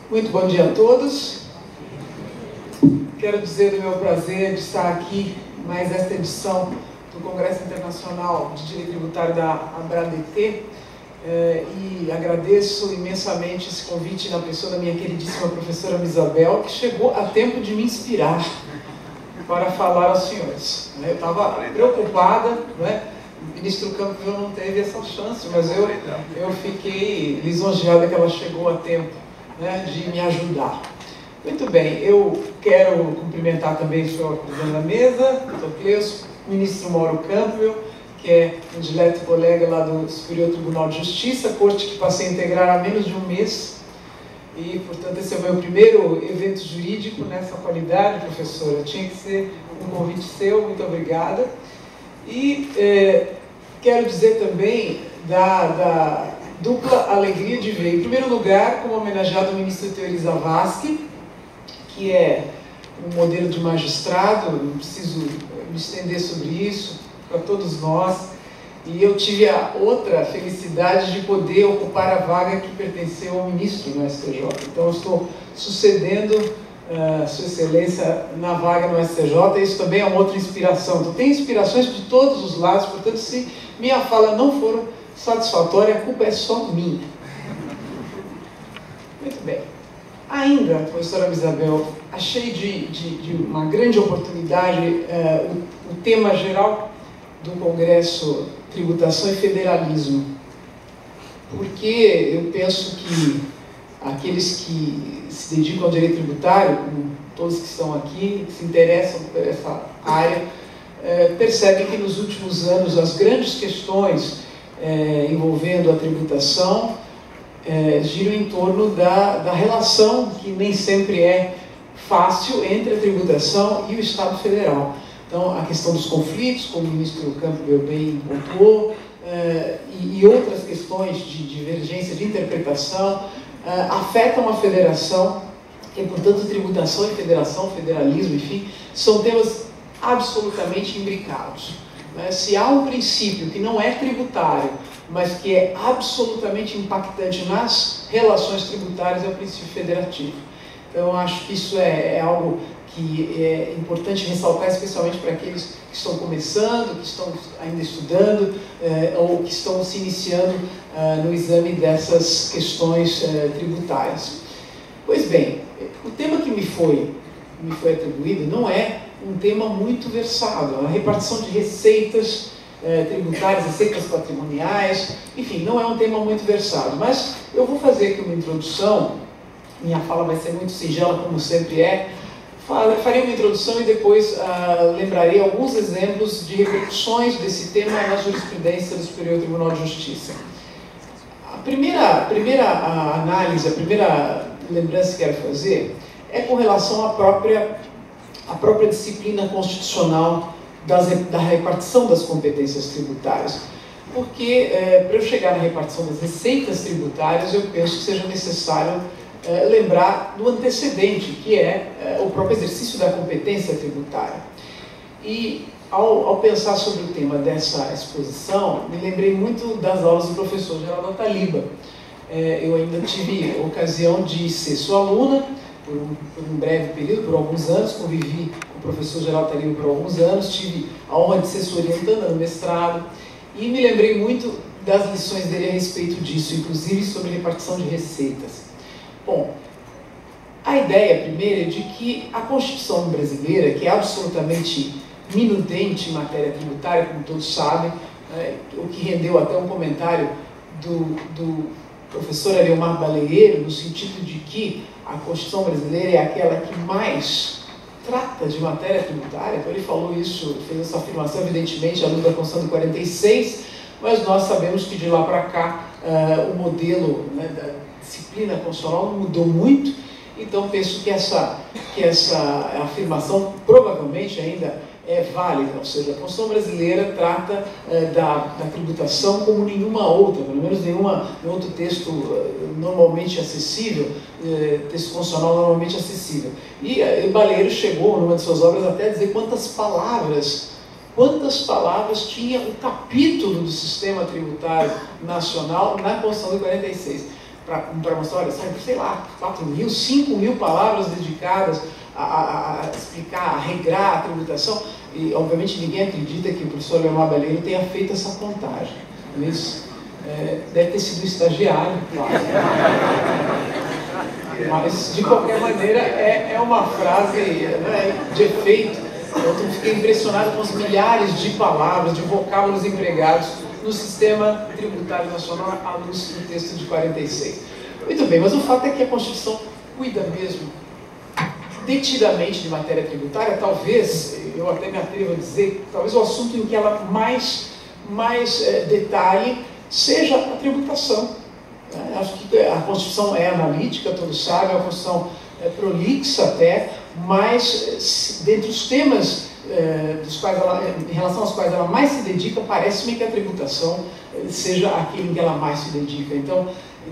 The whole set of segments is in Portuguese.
Muito bom dia a todos. Quero dizer do meu prazer de estar aqui em mais esta edição do Congresso Internacional de Direito Tributário da ABRADET e agradeço imensamente esse convite na pessoa da minha queridíssima professora Isabel, que chegou a tempo de me inspirar para falar aos senhores. Eu estava preocupada, não é? O ministro Campbell não teve essa chance, mas eu fiquei lisonjeada que ela chegou a tempo, né, de me ajudar. Muito bem, eu quero cumprimentar também o senhor presidente da mesa, doutor Cleus, ministro Mauro Campbell, que é um dileto colega lá do Superior Tribunal de Justiça, corte que passei a integrar há menos de um mês, e, portanto, esse é o meu primeiro evento jurídico nessa qualidade, professora. Tinha que ser um convite seu, muito obrigada. E quero dizer também da dupla alegria de ver, em primeiro lugar, como homenageado o ministro Teori Zavascki, que é um modelo de magistrado, não preciso me estender sobre isso, para todos nós, e eu tive a outra felicidade de poder ocupar a vaga que pertenceu ao ministro no STJ. Então, eu estou sucedendo Sua Excelência na vaga no STJ, e isso também é uma outra inspiração. Então, tem inspirações de todos os lados, portanto, se minha fala não for satisfatória, a culpa é só minha. Muito bem. Ainda, professora Isabel, achei de uma grande oportunidade o tema geral do Congresso Tributação e Federalismo, porque eu penso que aqueles que se dedicam ao direito tributário, como todos que estão aqui, que se interessam por essa área, percebem que nos últimos anos as grandes questões envolvendo a tributação giram em torno da relação, que nem sempre é fácil, entre a tributação e o Estado Federal. Então, a questão dos conflitos, como o ministro Campbell bem pontuou, e outras questões de divergência de interpretação, afetam a federação, e, portanto, tributação e federação, federalismo, enfim, são temas absolutamente imbricados. Se há um princípio que não é tributário, mas que é absolutamente impactante nas relações tributárias, é o princípio federativo. Então, eu acho que isso é algo que é importante ressaltar, especialmente para aqueles que estão começando, que estão ainda estudando, ou que estão se iniciando no exame dessas questões tributárias. Pois bem, o tema que me foi atribuído não é um tema muito versado. A repartição de receitas tributárias, receitas patrimoniais, enfim, não é um tema muito versado. Mas eu vou fazer aqui uma introdução, minha fala vai ser muito singela, como sempre é. Farei uma introdução e depois lembrarei alguns exemplos de repercussões desse tema na jurisprudência do Superior Tribunal de Justiça. A primeira análise, a primeira lembrança que quero fazer é com relação à própria disciplina constitucional da repartição das competências tributárias. Porque, para eu chegar na repartição das receitas tributárias, eu penso que seja necessário lembrar do antecedente, que é o próprio exercício da competência tributária. E, ao pensar sobre o tema dessa exposição, me lembrei muito das aulas do professor Geraldo Ataliba. Eu ainda tive a ocasião de ser sua aluna por um breve período, por alguns anos, convivi com o professor Geraldo Ataliba por alguns anos, tive a honra de ser sua orientanda no mestrado, e me lembrei muito das lições dele a respeito disso, inclusive sobre repartição de receitas. Bom, a ideia primeira é de que a Constituição brasileira, que é absolutamente minudente em matéria tributária, como todos sabem, o que rendeu até um comentário do professor Ariomar Baleeiro, no sentido de que a Constituição brasileira é aquela que mais trata de matéria tributária. Então ele falou isso, fez essa afirmação, evidentemente, à luz da Constituição de 46, mas nós sabemos que de lá para cá o modelo, né, disciplina constitucional não mudou muito, então penso que essa afirmação provavelmente ainda é válida, ou seja, a Constituição brasileira trata da tributação como nenhuma outra, pelo menos nenhum outro texto normalmente acessível, texto constitucional normalmente acessível. E Baleiro chegou, numa de suas obras, até a dizer quantas palavras tinha o capítulo do sistema tributário nacional na Constituição de 46. Para mostrar, olha, sei lá, 4.000, 5.000 palavras dedicadas a explicar, a regrar a tributação, e obviamente ninguém acredita que o professor Leomar Baleiro tenha feito essa contagem. Isso deve ter sido estagiário, claro. Mas, de qualquer maneira, é uma frase de efeito. Eu fiquei impressionado com os milhares de palavras, de vocábulos empregados no sistema tributário nacional à luz do texto de 46. Muito bem, mas o fato é que a Constituição cuida mesmo detidamente de matéria tributária. Talvez, eu até me atrevo a dizer, talvez o assunto em que ela mais detalhe seja a tributação. Acho que a Constituição é analítica, todos sabem, a Constituição é prolixa até, mas dentre os temas em relação aos quais ela mais se dedica, parece-me que a tributação seja aquele em que ela mais se dedica. Então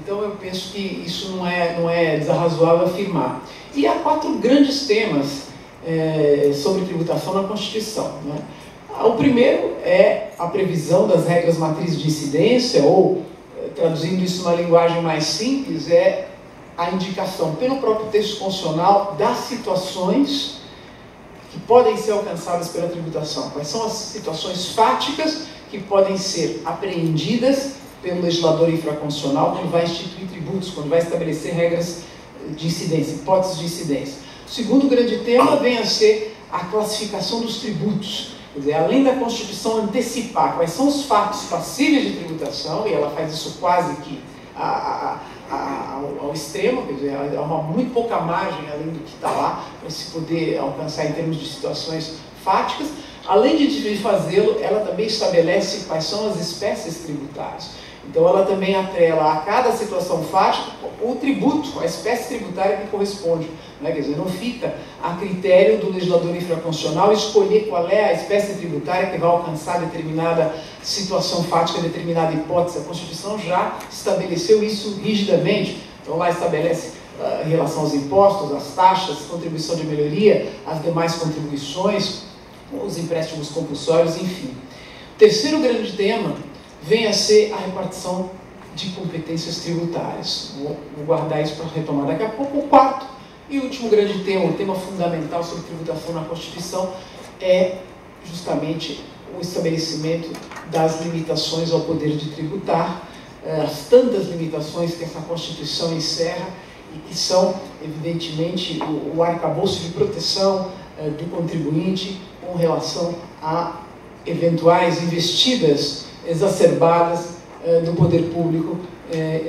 eu penso que isso não é desarrazoável afirmar. E há 4 grandes temas sobre tributação na Constituição, né? O primeiro é a previsão das regras matrizes de incidência, ou, traduzindo isso numa linguagem mais simples, é a indicação pelo próprio texto constitucional das situações que podem ser alcançadas pela tributação. Quais são as situações fáticas que podem ser apreendidas pelo legislador infraconstitucional quando vai instituir tributos, quando vai estabelecer regras de incidência, hipóteses de incidência. O segundo grande tema vem a ser a classificação dos tributos. Quer dizer, além da Constituição antecipar quais são os fatos passíveis de tributação, e ela faz isso quase que ao extremo, quer dizer, há muito pouca margem além do que está lá para se poder alcançar em termos de situações fáticas. Além de fazê-lo, ela também estabelece quais são as espécies tributárias. Então ela também atrela a cada situação fática o tributo, a espécie tributária que corresponde. Quer dizer, não fica a critério do legislador infraconstitucional escolher qual é a espécie tributária que vai alcançar determinada situação fática, determinada hipótese. A Constituição já estabeleceu isso rigidamente. Então lá estabelece em relação aos impostos, às taxas, contribuição de melhoria, as demais contribuições, os empréstimos compulsórios, enfim. O terceiro grande tema vem a ser a repartição de competências tributárias. Vou guardar isso para retomar daqui a pouco. O quarto e último grande tema, o tema fundamental sobre tributação na Constituição, é justamente o estabelecimento das limitações ao poder de tributar, as tantas limitações que essa Constituição encerra e que são, evidentemente, o arcabouço de proteção do contribuinte com relação a eventuais investidas exacerbadas do poder público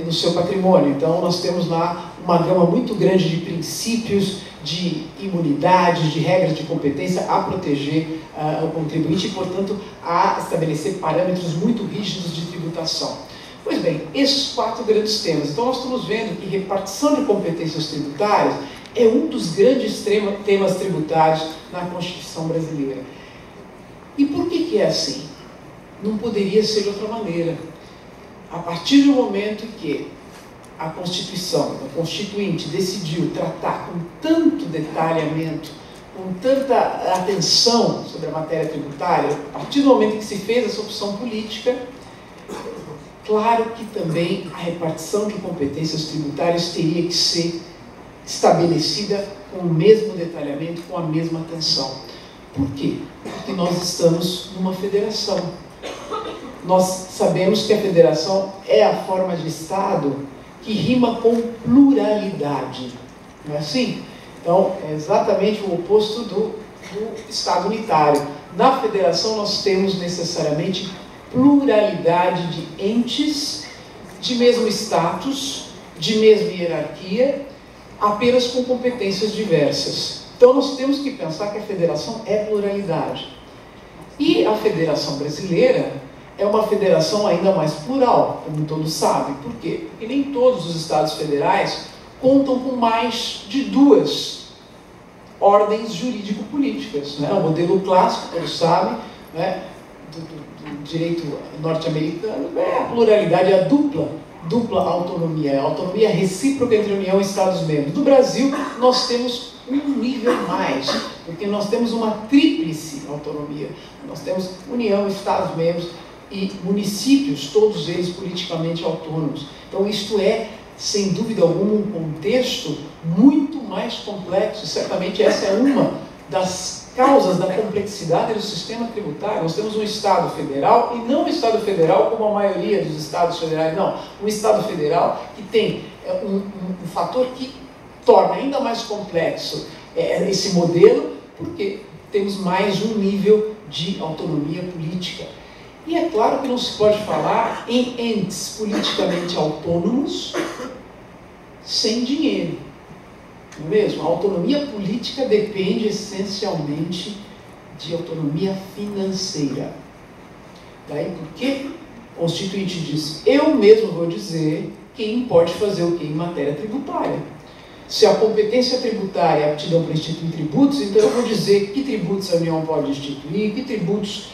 no seu patrimônio. Então, nós temos lá uma gama muito grande de princípios, de imunidades, de regras de competência a proteger o contribuinte e, portanto, a estabelecer parâmetros muito rígidos de tributação. Pois bem, esses 4 grandes temas. Então, nós estamos vendo que repartição de competências tributárias é um dos grandes temas tributários na Constituição brasileira. E por que é assim? Não poderia ser de outra maneira. A partir do momento que a Constituição, o Constituinte, decidiu tratar com tanto detalhamento, com tanta atenção sobre a matéria tributária, a partir do momento que se fez essa opção política, claro que também a repartição de competências tributárias teria que ser estabelecida com o mesmo detalhamento, com a mesma atenção. Por quê? Porque nós estamos numa federação. Nós sabemos que a federação é a forma de Estado que rima com pluralidade. Não é assim? Então, é exatamente o oposto do Estado unitário. Na federação, nós temos necessariamente pluralidade de entes, de mesmo status, de mesma hierarquia, apenas com competências diversas. Então, nós temos que pensar que a federação é pluralidade. E a Federação Brasileira é uma federação ainda mais plural, como todos sabem. Por quê? Porque nem todos os estados federais contam com mais de duas ordens jurídico-políticas, né? O modelo clássico, todos sabem, né, do direito norte-americano é a pluralidade, a dupla autonomia, a autonomia recíproca entre a União e Estados-membros. No Brasil, nós temos um nível mais, porque nós temos uma tríplice autonomia. Nós temos União, Estados-membros e municípios, todos eles politicamente autônomos. Então, isto é, sem dúvida alguma, um contexto muito mais complexo. Certamente essa é uma das causas da complexidade do sistema tributário. Nós temos um Estado federal, e não um Estado federal como a maioria dos Estados federais, não. Um Estado federal que tem um fator que torna ainda mais complexo esse modelo, porque temos mais um nível de autonomia política. E é claro que não se pode falar em entes politicamente autônomos sem dinheiro. Não é mesmo? A autonomia política depende essencialmente de autonomia financeira. Daí porque o Constituinte diz: eu mesmo vou dizer quem pode fazer o que em matéria tributária. Se a competência tributária é a aptidão para instituir tributos, então eu vou dizer que tributos a União pode instituir, que tributos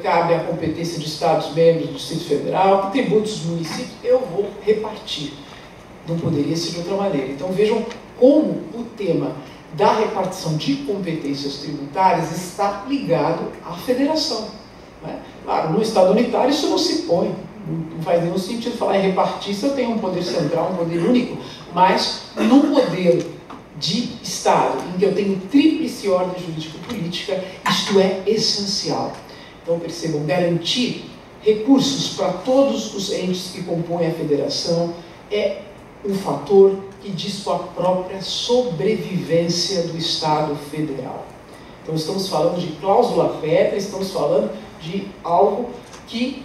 cabe à competência de Estados-membros do Distrito Federal, que tributos dos municípios eu vou repartir. Não poderia ser de outra maneira. Então vejam como o tema da repartição de competências tributárias está ligado à federação, né? Claro, no Estado unitário isso não se põe, não faz nenhum sentido falar em repartir se eu tenho um poder central, um poder único, mas no modelo de Estado, em que eu tenho tríplice ordem jurídico-política, isto é essencial. Então percebam, garantir recursos para todos os entes que compõem a federação é um fator que diz sua própria sobrevivência do Estado federal. Então estamos falando de cláusula pétrea, estamos falando de algo que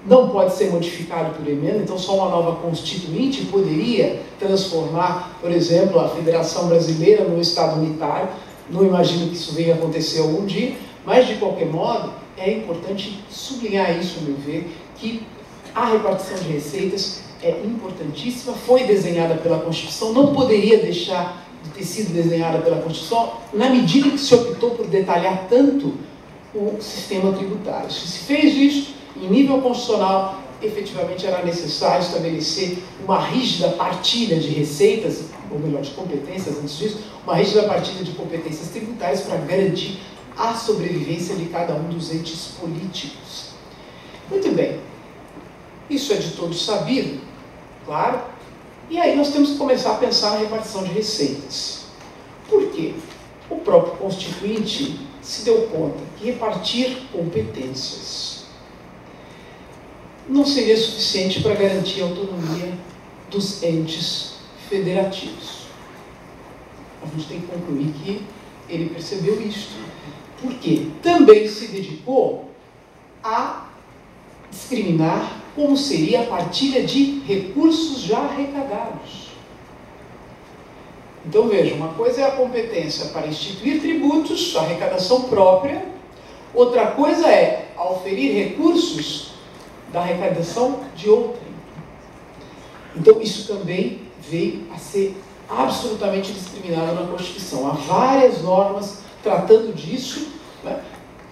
não pode ser modificado por emenda, então só uma nova constituinte poderia transformar, por exemplo, a Federação Brasileira num Estado unitário. Não imagino que isso venha a acontecer algum dia, mas de qualquer modo é importante sublinhar isso, a meu ver, que a repartição de receitas é importantíssima, foi desenhada pela Constituição, não poderia deixar de ter sido desenhada pela Constituição, na medida que se optou por detalhar tanto o sistema tributário. Se se fez isso, em nível constitucional, efetivamente era necessário estabelecer uma rígida partilha de receitas, ou melhor, de competências antes disso, uma rígida partilha de competências tributárias para garantir a sobrevivência de cada um dos entes políticos. Muito bem. Isso é de todos sabido, claro, e aí nós temos que começar a pensar na repartição de receitas. Por quê? O próprio Constituinte se deu conta que repartir competências não seria suficiente para garantir a autonomia dos entes federativos. A gente tem que concluir que ele percebeu isso. Por quê? Também se dedicou a discriminar como seria a partilha de recursos já arrecadados. Então veja, uma coisa é a competência para instituir tributos, a arrecadação própria, outra coisa é auferir recursos da arrecadação de outrem. Então isso também veio a ser absolutamente discriminado na Constituição. Há várias normas tratando disso, né,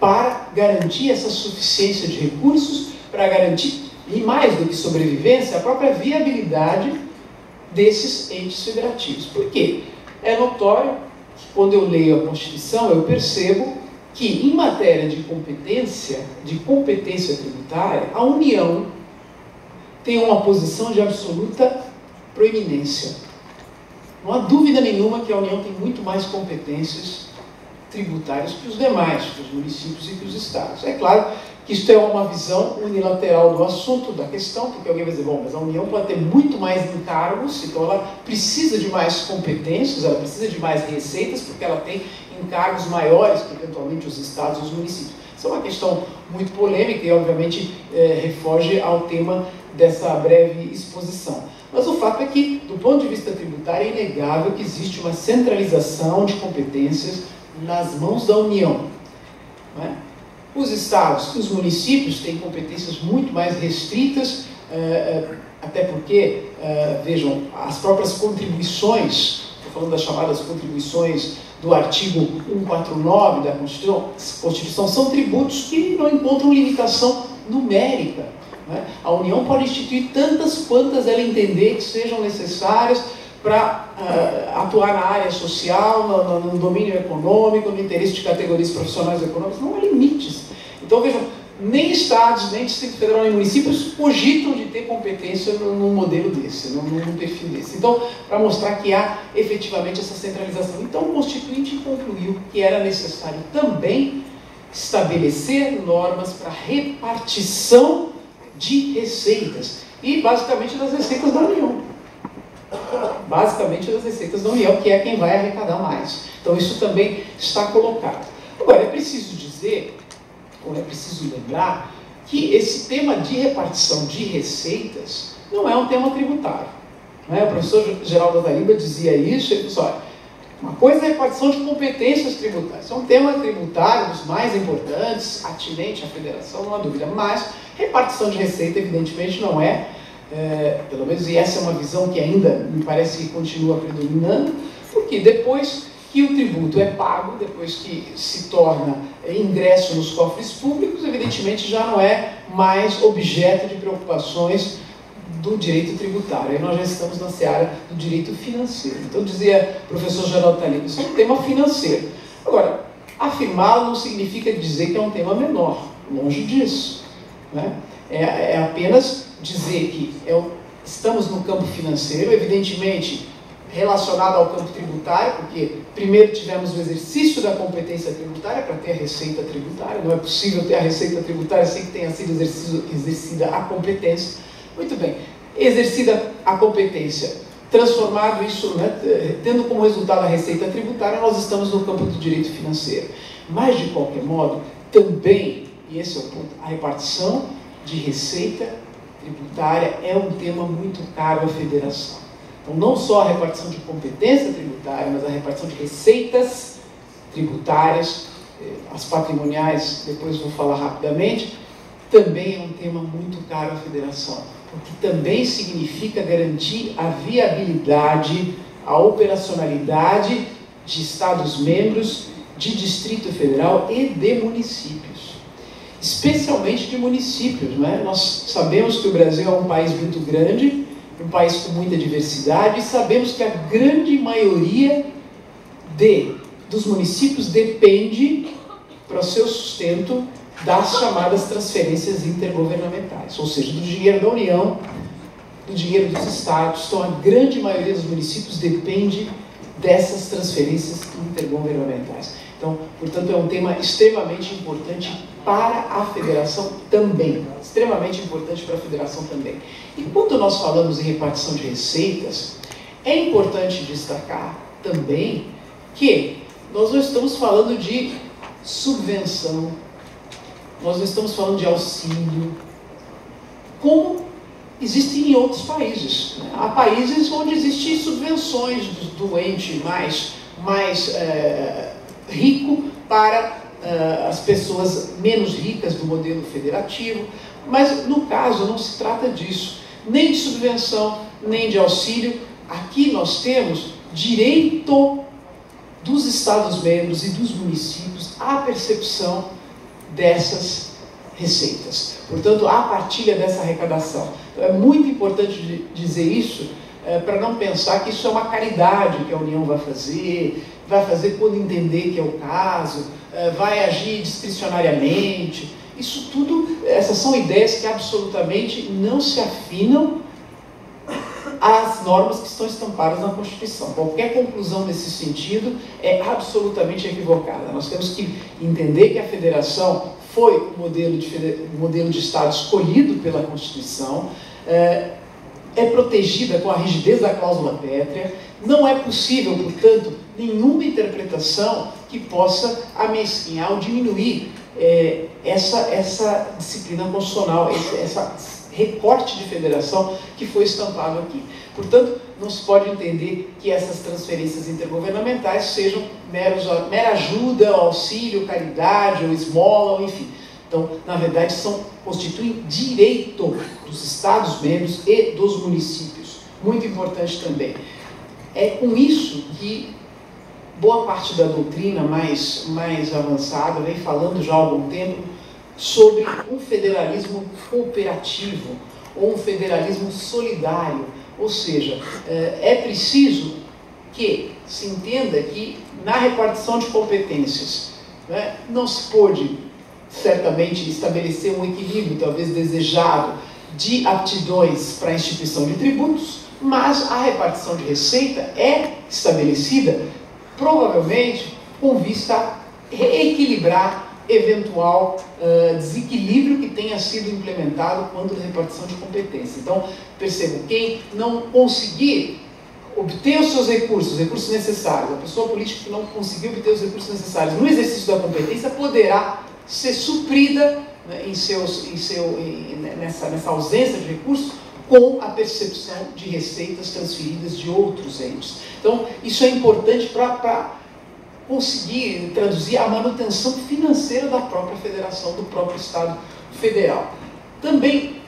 para garantir essa suficiência de recursos, para garantir, e mais do que sobrevivência, a própria viabilidade desses entes federativos. Por quê? É notório que quando eu leio a Constituição, eu percebo que em matéria de competência tributária, a União tem uma posição de absoluta proeminência. Não há dúvida nenhuma que a União tem muito mais competências tributárias que os demais, que os municípios e que os estados. É claro que isso é uma visão unilateral do assunto, da questão, porque alguém vai dizer, bom, mas a União pode ter muito mais encargos, então ela precisa de mais competências, ela precisa de mais receitas, porque ela tem encargos maiores que, eventualmente, os estados e os municípios. Isso é uma questão muito polêmica e, obviamente, refoge ao tema dessa breve exposição. Mas o fato é que, do ponto de vista tributário, é inegável que existe uma centralização de competências nas mãos da União, não é? Os estados e os municípios têm competências muito mais restritas, até porque, vejam, as próprias contribuições, estou falando das chamadas contribuições do artigo 149 da Constituição, são tributos que não encontram limitação numérica, né? A União pode instituir tantas quantas ela entender que sejam necessárias para atuar na área social, no domínio econômico, no interesse de categorias profissionais econômicas. Não há limites. Então, vejam, nem estados, nem Distrito Federal, nem municípios cogitam de ter competência num modelo desse, num perfil desse. Então, para mostrar que há efetivamente essa centralização. Então, o Constituinte concluiu que era necessário também estabelecer normas para repartição de receitas, e basicamente das receitas da União. Basicamente das receitas da União, que é quem vai arrecadar mais. Então, isso também está colocado. Agora, é preciso dizer, ou é preciso lembrar, que esse tema de repartição de receitas não é um tema tributário. Né? O professor Geraldo Ataliba dizia isso, ele disse, olha, uma coisa é a repartição de competências tributárias. É um tema tributário dos mais importantes, atinente à federação, não há dúvida, mas repartição de receita, evidentemente, não é, pelo menos, e essa é uma visão que ainda me parece que continua predominando, porque depois que o tributo é pago, depois que se torna ingresso nos cofres públicos, evidentemente já não é mais objeto de preocupações do direito tributário. Aí nós já estamos na seara do direito financeiro. Então, dizia o professor Geraldo Ataliba, isso é um tema financeiro. Agora, afirmá-lo não significa dizer que é um tema menor, longe disso, né? É apenas dizer que estamos no campo financeiro, evidentemente relacionado ao campo tributário, porque primeiro tivemos o exercício da competência tributária para ter a receita tributária. Não é possível ter a receita tributária sem que tenha sido exercida a competência. Muito bem, exercida a competência, transformado isso, né, tendo como resultado a receita tributária, nós estamos no campo do direito financeiro. Mas, de qualquer modo, também, e esse é o ponto, a repartição de receita tributária é um tema muito caro à federação. Então, não só a repartição de competência tributária, mas a repartição de receitas tributárias, as patrimoniais, depois vou falar rapidamente, também é um tema muito caro à federação, porque também significa garantir a viabilidade, a operacionalidade de Estados-membros, de Distrito Federal e de municípios. Especialmente de municípios, né? Nós sabemos que o Brasil é um país muito grande, um país com muita diversidade, e sabemos que a grande maioria dos municípios depende, para o seu sustento, das chamadas transferências intergovernamentais, ou seja, do dinheiro da União, do dinheiro dos estados. Então, a grande maioria dos municípios depende dessas transferências intergovernamentais. Então, portanto, é um tema extremamente importante para a federação também, extremamente importante para a federação também. E quando nós falamos em repartição de receitas, é importante destacar também que nós não estamos falando de subvenção, nós não estamos falando de auxílio, como existe em outros países. Há países onde existem subvenções do ente mais rico para as pessoas menos ricas do modelo federativo, mas no caso não se trata disso, nem de subvenção, nem de auxílio. Aqui nós temos direito dos Estados-membros e dos municípios à percepção dessas receitas. Portanto, a partilha dessa arrecadação. Então, é muito importante dizer isso, para não pensar que isso é uma caridade que a União vai fazer quando entender que é o caso, vai agir discricionariamente. Isso tudo, essas são ideias que absolutamente não se afinam às normas que estão estampadas na Constituição. Qualquer conclusão nesse sentido é absolutamente equivocada. Nós temos que entender que a federação foi o modelo de Estado escolhido pela Constituição, é protegida com a rigidez da cláusula pétrea. Não é possível, portanto, nenhuma interpretação que possa amesquinhar ou diminuir essa disciplina constitucional, esse recorte de federação que foi estampado aqui. Portanto, não se pode entender que essas transferências intergovernamentais sejam mera ajuda, auxílio, caridade, ou esmola, ou enfim. Então, na verdade, constituem direito dos Estados-membros e dos municípios. Muito importante também. É com isso que boa parte da doutrina mais avançada vem falando já há algum tempo sobre um federalismo cooperativo ou um federalismo solidário. Ou seja, é preciso que se entenda que na repartição de competências, né, não se pode certamente estabelecer um equilíbrio, talvez desejado, de aptidões para a instituição de tributos, mas a repartição de receita é estabelecida provavelmente com vista a reequilibrar eventual desequilíbrio que tenha sido implementado quando a repartição de competência. Então, percebam, quem não conseguir obter os seus recursos necessários, a pessoa política que não conseguir obter os recursos necessários no exercício da competência poderá ser suprida, né, nessa ausência de recursos, com a percepção de receitas transferidas de outros entes. Então, isso é importante para conseguir traduzir a manutenção financeira da própria federação, do próprio Estado federal. Também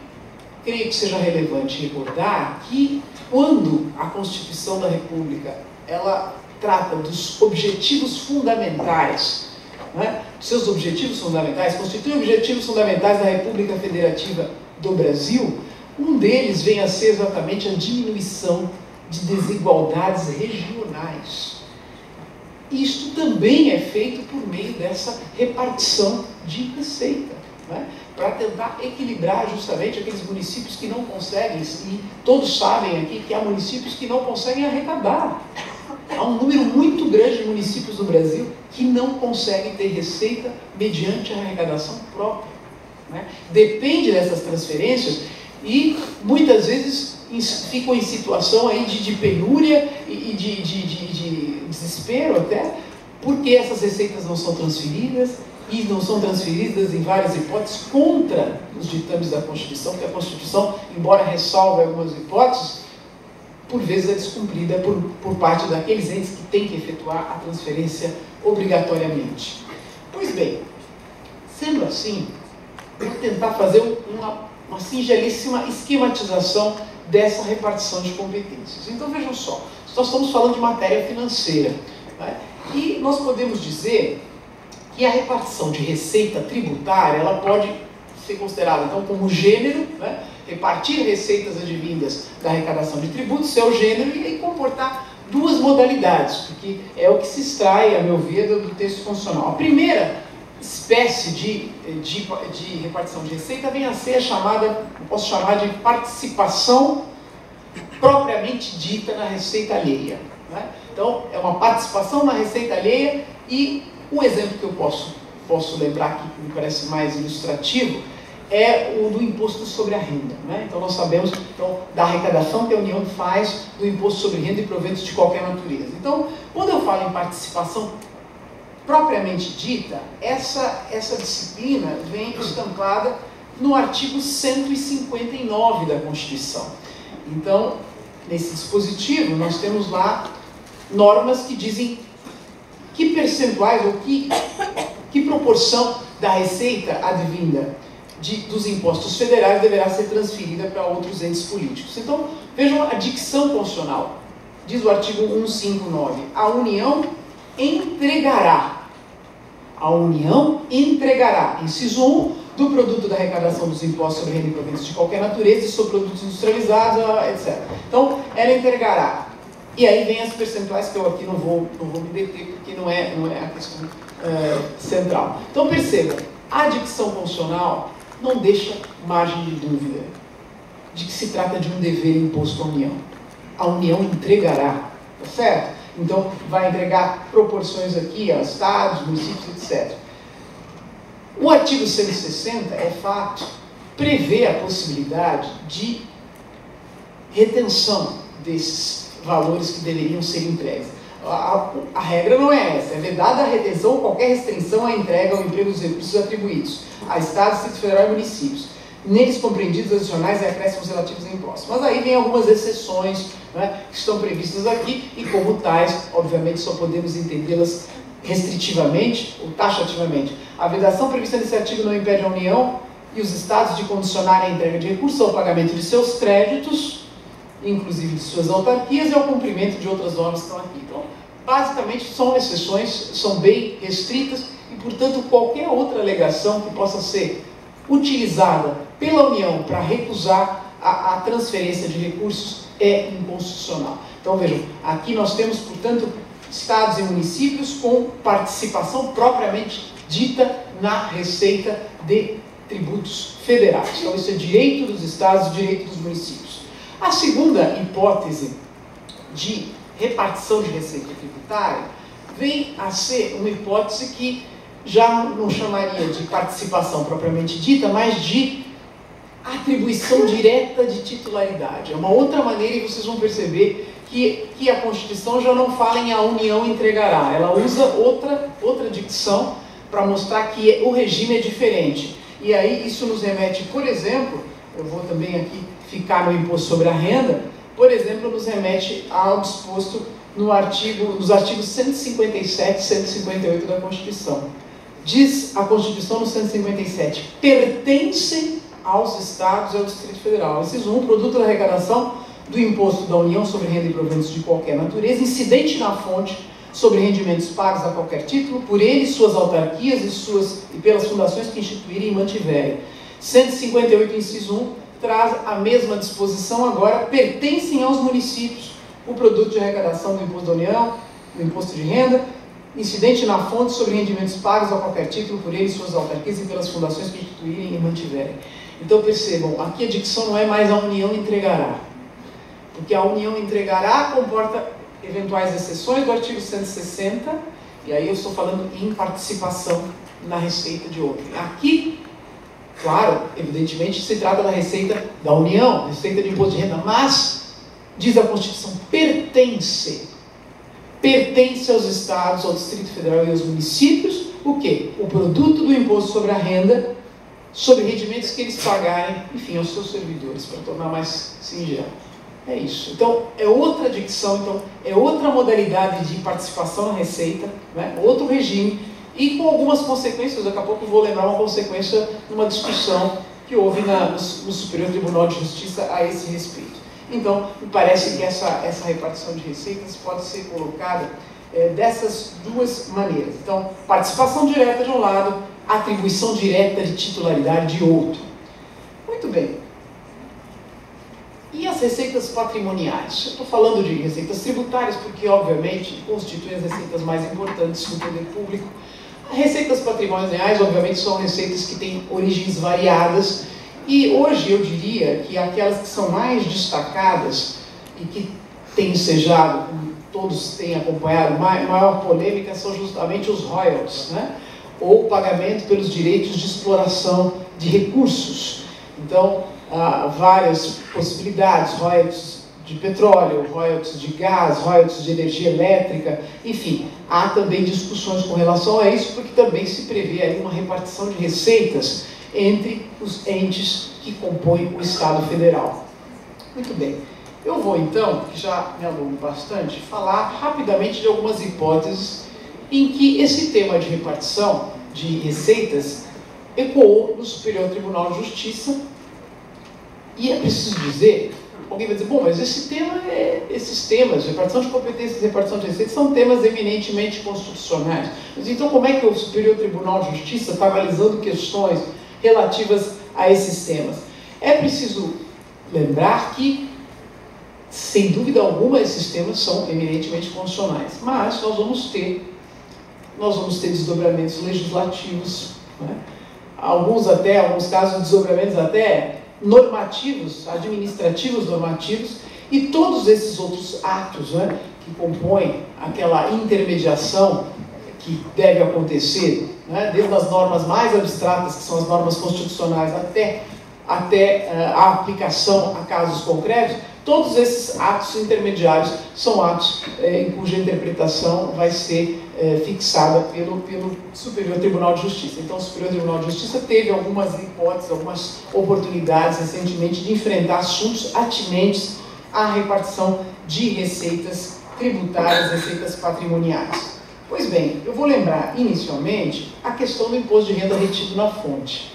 creio que seja relevante recordar que, quando a Constituição da República ela trata dos objetivos fundamentais, né, seus objetivos fundamentais, constituem objetivos fundamentais da República Federativa do Brasil, um deles vem a ser exatamente a diminuição de desigualdades regionais. Isto também é feito por meio dessa repartição de receita, né? Para tentar equilibrar justamente aqueles municípios que não conseguem, e todos sabem aqui que há municípios que não conseguem arrecadar. Há um número muito grande de municípios no Brasil que não conseguem ter receita mediante a arrecadação própria, né? Depende dessas transferências e muitas vezes ficam em situação aí de penúria e de desespero até, porque essas receitas não são transferidas, e não são transferidas em várias hipóteses contra os ditames da Constituição, porque a Constituição, embora ressalve algumas hipóteses, por vezes é descumprida por parte daqueles entes que têm que efetuar a transferência obrigatoriamente. Pois bem, sendo assim, vou tentar fazer uma singelíssima esquematização dessa repartição de competências. Então vejam só, nós estamos falando de matéria financeira, né? E nós podemos dizer que a repartição de receita tributária ela pode ser considerada então como gênero, né? Repartir receitas advindas da arrecadação de tributos é o gênero e comportar duas modalidades, porque é o que se extrai, a meu ver, do texto constitucional. A primeira espécie de repartição de receita vem a ser a chamada, posso chamar de participação propriamente dita na receita alheia, né? Então, é uma participação na receita alheia e o exemplo que eu posso lembrar aqui, que me parece mais ilustrativo, é o do imposto sobre a renda, né? Então, nós sabemos da arrecadação que a União faz do imposto sobre renda e proventos de qualquer natureza. Então, quando eu falo em participação propriamente dita, essa disciplina vem estampada no artigo 159 da Constituição. Então, nesse dispositivo, nós temos lá normas que dizem que percentuais ou que proporção da receita advinda dos impostos federais deverá ser transferida para outros entes políticos. Então, vejam a dicção constitucional. Diz o artigo 159, a União entregará, inciso 1, do produto da arrecadação dos impostos sobre renda e proventos de qualquer natureza e sobre produtos industrializados, etc. Então, ela entregará. E aí vem as percentuais que eu aqui não vou me deter, porque não é a questão central. Então, percebam, a dicção constitucional não deixa margem de dúvida de que se trata de um dever imposto à União. A União entregará, tá certo? Então, vai entregar proporções aqui a estados, municípios, etc. O artigo 160, é fato, prevê a possibilidade de retenção desses valores que deveriam ser entregues. A regra não é essa, é vedada a retenção ou qualquer restrição à entrega ou emprego dos recursos atribuídos a Estados, Distrito Federal e municípios, neles compreendidos adicionais e acréscimos relativos a impostos. Mas aí vem algumas exceções, né, que estão previstas aqui e, como tais, obviamente só podemos entendê-las restritivamente ou taxativamente. A vedação prevista nesse artigo não impede a União e os Estados de condicionarem a entrega de recursos ao pagamento de seus créditos, inclusive de suas autarquias, e ao cumprimento de outras normas que estão aqui. Então, basicamente, são exceções, são bem restritas, e, portanto, qualquer outra alegação que possa ser utilizada pela União para recusar a transferência de recursos é inconstitucional. Então, vejam, aqui nós temos, portanto, estados e municípios com participação propriamente dita na receita de tributos federais. Então, isso é direito dos estados e direito dos municípios. A segunda hipótese de repartição de receita tributária vem a ser uma hipótese que já não chamaria de participação propriamente dita, mas de atribuição direta de titularidade. É uma outra maneira, e vocês vão perceber que a Constituição já não fala em a União entregará, ela usa outra dicção para mostrar que o regime é diferente. E aí isso nos remete, por exemplo, eu vou também aqui ficar no imposto sobre a renda, por exemplo, nos remete ao disposto nos artigos 157 e 158 da Constituição. Diz a Constituição no 157, pertencem aos Estados e ao Distrito Federal. Inciso 1, produto da arrecadação do imposto da União sobre renda e proventos de qualquer natureza, incidente na fonte sobre rendimentos pagos a qualquer título, por ele, suas autarquias e pelas fundações que instituírem e mantiverem. 158, inciso 1, traz a mesma disposição agora, pertencem aos municípios o produto de arrecadação do imposto da União, do imposto de renda, incidente na fonte sobre rendimentos pagos a qualquer título, por ele, suas autarquias e pelas fundações que instituírem e mantiverem. Então percebam, aqui a dicção não é mais a União entregará, porque a União entregará comporta eventuais exceções do artigo 160, e aí eu estou falando em participação na receita de outrem. Aqui, claro, evidentemente se trata da receita da União, receita de imposto de renda, mas, diz a Constituição, pertence aos Estados, ao Distrito Federal e aos municípios, o quê? O produto do imposto sobre a renda, sobre rendimentos que eles pagarem, enfim, aos seus servidores, para tornar mais singelo. É isso. Então, é outra dicção, então, é outra modalidade de participação na receita, né? Outro regime, e com algumas consequências. Daqui a pouco eu vou lembrar uma consequência numa discussão que houve no Superior Tribunal de Justiça a esse respeito. Então, me parece que essa repartição de receitas pode ser colocada dessas duas maneiras. Então, participação direta de um lado, atribuição direta de titularidade de outro. Muito bem. E as receitas patrimoniais? Eu estou falando de receitas tributárias porque, obviamente, constituem as receitas mais importantes do poder público. As receitas patrimoniais, obviamente, são receitas que têm origens variadas e hoje eu diria que aquelas que são mais destacadas e que têm ensejado, como todos têm acompanhado, maior polêmica são justamente os royalties, né? Ou pagamento pelos direitos de exploração de recursos. Então, há várias possibilidades, royalties de petróleo, royalties de gás, royalties de energia elétrica, enfim, há também discussões com relação a isso, porque também se prevê aí uma repartição de receitas entre os entes que compõem o Estado Federal. Muito bem. Eu vou então, que já me alongo bastante, falar rapidamente de algumas hipóteses em que esse tema de repartição de receitas ecoou no Superior Tribunal de Justiça. E é preciso dizer, alguém vai dizer, bom, mas esses temas, repartição de competências e repartição de receitas, são temas eminentemente constitucionais. Mas então como é que o Superior Tribunal de Justiça está analisando questões relativas a esses temas? É preciso lembrar que, sem dúvida alguma, esses temas são eminentemente constitucionais, mas nós vamos ter desdobramentos legislativos, né? Alguns casos, desdobramentos até normativos, administrativos normativos, e todos esses outros atos, né, que compõem aquela intermediação que deve acontecer, né, desde as normas mais abstratas, que são as normas constitucionais, até a aplicação a casos concretos, todos esses atos intermediários são atos em cuja interpretação vai ser fixada pelo Superior Tribunal de Justiça. Então, o Superior Tribunal de Justiça teve algumas hipóteses, algumas oportunidades recentemente de enfrentar assuntos atinentes à repartição de receitas tributárias, receitas patrimoniais. Pois bem, eu vou lembrar inicialmente a questão do imposto de renda retido na fonte.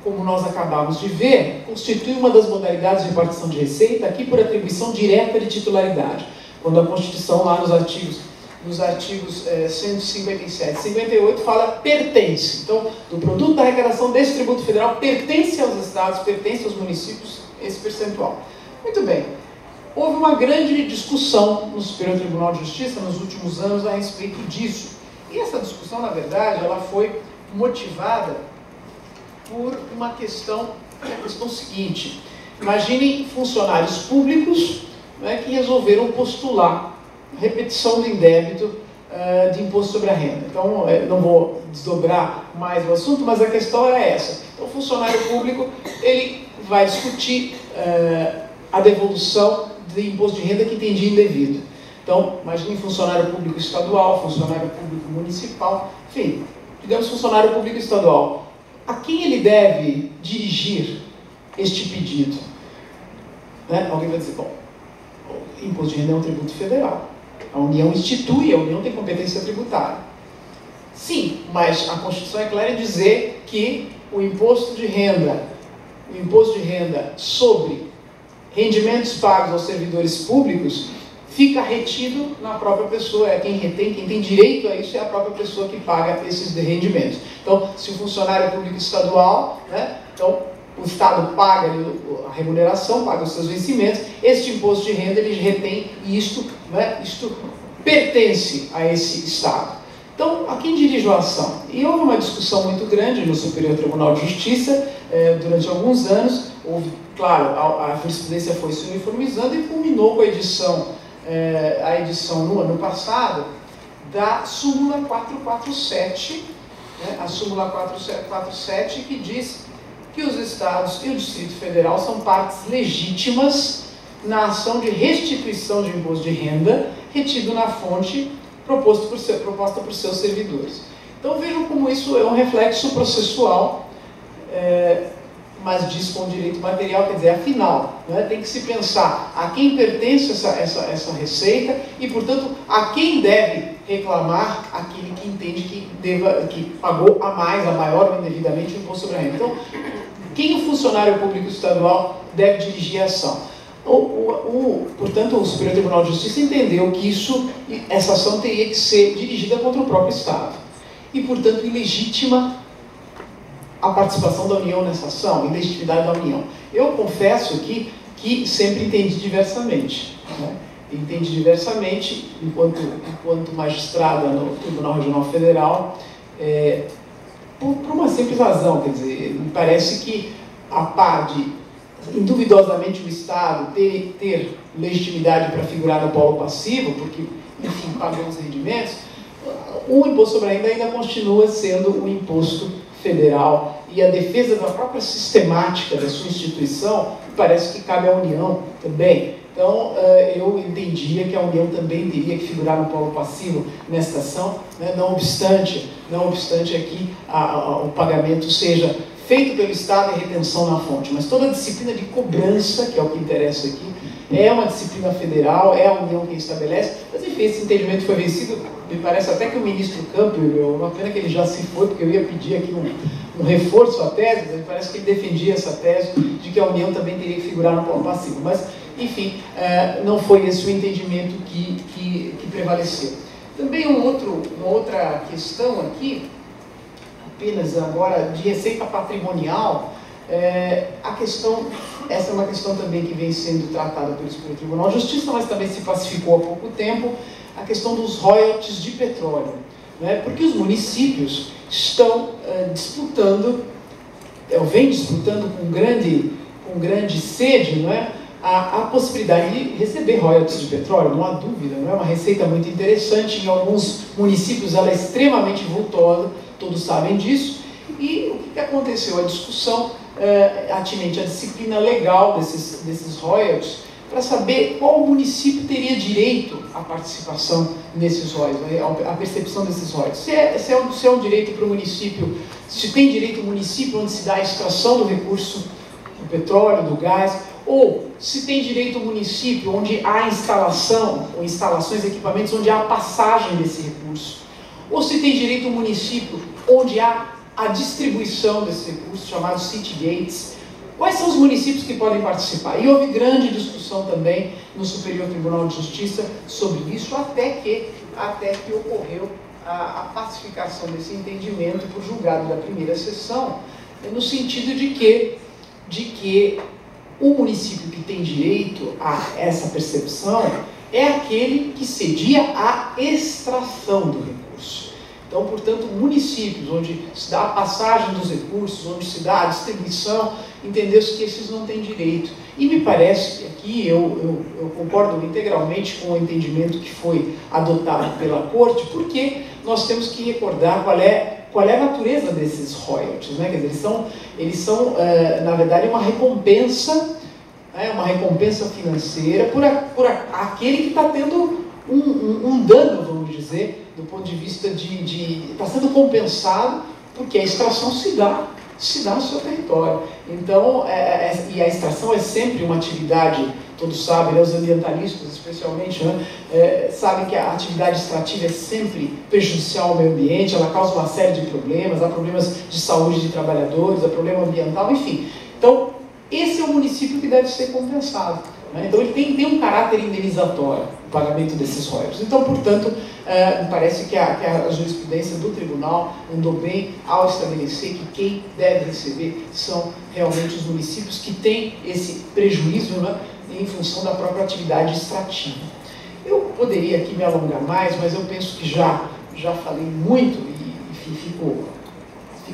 Como nós acabamos de ver, constitui uma das modalidades de repartição de receita aqui por atribuição direta de titularidade, quando a Constituição, lá nos artigos 157 e 58, fala pertence. Então, do produto da arrecadação desse tributo federal pertence aos estados, pertence aos municípios, esse percentual. Muito bem. Houve uma grande discussão no Superior Tribunal de Justiça nos últimos anos a respeito disso. E essa discussão, na verdade, ela foi motivada por uma questão, a questão seguinte. Imaginem funcionários públicos, né, que resolveram postular repetição do indébito de imposto sobre a renda. Então, não vou desdobrar mais o assunto, mas a questão era essa. Então, o funcionário público, ele vai discutir a devolução de imposto de renda que tem dia indevido. Então, imagine funcionário público estadual, funcionário público municipal, enfim, digamos funcionário público estadual. A quem ele deve dirigir este pedido? Né? Alguém vai dizer, bom, o imposto de renda é um tributo federal. A União institui, a União tem competência tributária. Sim, mas a Constituição é clara em dizer que o imposto de renda sobre rendimentos pagos aos servidores públicos fica retido na própria pessoa, é quem retém, quem tem direito a isso é a própria pessoa que paga esses rendimentos. Então, se o funcionário público estadual, né, então o Estado paga a remuneração, paga os seus vencimentos, este imposto de renda ele retém e isto pertence a esse Estado. Então, a quem dirige a ação? E houve uma discussão muito grande no Superior Tribunal de Justiça durante alguns anos. Houve, claro, a jurisprudência foi se uniformizando e culminou com a edição no ano passado da súmula 447, né, a súmula 447 que diz que os estados e o Distrito Federal são partes legítimas na ação de restituição de imposto de renda retido na fonte proposta por seus servidores. Então vejam como isso é um reflexo processual, mas diz com direito material, quer dizer, afinal, né, tem que se pensar a quem pertence essa receita e, portanto, a quem deve reclamar aquele que entende que pagou a maior ou indevidamente o imposto sobre a renda. Então, quem o funcionário público estadual deve dirigir a ação? Portanto, o Superior Tribunal de Justiça entendeu que essa ação teria que ser dirigida contra o próprio Estado. E, portanto, ilegítima a participação da União nessa ação, ilegitimidade da União. Eu confesso que sempre entendi diversamente. Né? Entendi diversamente, enquanto magistrada no Tribunal Regional Federal, por uma simples razão, quer dizer, me parece que a par de, induvidosamente, o Estado ter legitimidade para figurar no polo passivo, porque, enfim, pagou os rendimentos, o imposto sobre a renda ainda continua sendo um imposto federal e a defesa da própria sistemática da sua instituição parece que cabe à União também. Então, eu entendia que a União também teria que figurar no polo passivo nesta ação, né? não obstante aqui o pagamento seja feito pelo Estado e retenção na fonte, mas toda a disciplina de cobrança, que é o que interessa aqui, é uma disciplina federal, é a União quem estabelece, mas enfim, esse entendimento foi vencido, me parece até que o ministro Campbell, uma pena que ele já se foi, porque eu ia pedir aqui um reforço à tese, mas me parece que ele defendia essa tese de que a União também teria que figurar no polo passivo, mas enfim, não foi esse o entendimento que prevaleceu. Também uma outra questão aqui, apenas agora, de receita patrimonial, essa é uma questão também que vem sendo tratada pelo Superior Tribunal de Justiça, mas também se pacificou há pouco tempo, a questão dos royalties de petróleo, né? Porque os municípios estão vêm disputando com grande sede, não é? A possibilidade de receber royalties de petróleo, não há dúvida, não é uma receita muito interessante, em alguns municípios ela é extremamente vultosa, todos sabem disso, e o que aconteceu? A discussão atinente à disciplina legal desses royalties, para saber qual município teria direito à participação nesses royalties, à percepção desses royalties. Se é um direito para o município, se tem direito o município onde se dá a extração do recurso do petróleo, do gás, Ou se tem direito o município onde há instalação, ou instalações, equipamentos, onde há a passagem desse recurso. Ou se tem direito o município onde há a distribuição desse recurso, chamados city gates. Quais são os municípios que podem participar? E houve grande discussão também no Superior Tribunal de Justiça sobre isso, até que ocorreu a pacificação desse entendimento por julgado da primeira sessão, no sentido de que o município que tem direito a essa percepção é aquele que cedia a extração do recurso. Então, portanto, municípios onde se dá a passagem dos recursos, onde se dá a distribuição, entendeu-se que esses não têm direito. E me parece que aqui eu concordo integralmente com o entendimento que foi adotado pela Corte, porque nós temos que recordar qual é a natureza desses royalties, né? Quer dizer, eles são na verdade, uma recompensa financeira por aquele que está tendo um dano, vamos dizer, do ponto de vista está sendo compensado porque a extração se dá no seu território. Então, e a extração é sempre uma atividade, todos sabem, né, os ambientalistas especialmente, né, sabem que a atividade extrativa é sempre prejudicial ao meio ambiente, ela causa uma série de problemas, há problemas de saúde de trabalhadores, há problema ambiental, enfim. Então, esse é o município que deve ser compensado, né? Então, ele tem um caráter indenizatório, o pagamento desses royalties. Então, portanto, me parece que a jurisprudência do tribunal andou bem ao estabelecer que quem deve receber são realmente os municípios que têm esse prejuízo, né, em função da própria atividade extrativa. Eu poderia aqui me alongar mais, mas eu penso que já falei muito e, enfim, fico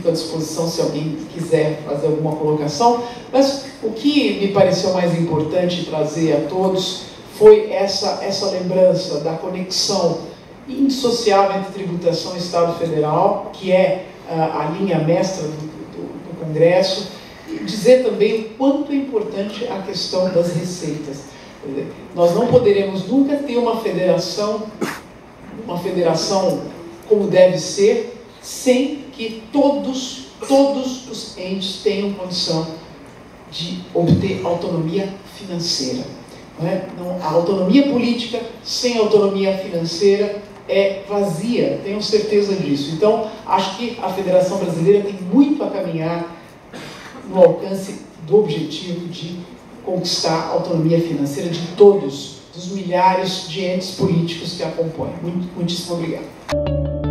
à disposição se alguém quiser fazer alguma colocação. Mas o que me pareceu mais importante trazer a todos foi essa lembrança da conexão indissociável entre tributação e Estado Federal, que é a linha mestra do Congresso, e dizer também o quanto é importante a questão das receitas. Nós não poderemos nunca ter uma federação como deve ser, sem que todos os entes tenham condição de obter autonomia financeira. Não é? Não, a autonomia política sem autonomia financeira é vazia, tenho certeza disso. Então, acho que a Federação Brasileira tem muito a caminhar no alcance do objetivo de conquistar a autonomia financeira de todos, dos milhares de entes políticos que a compõem. Muitíssimo obrigado.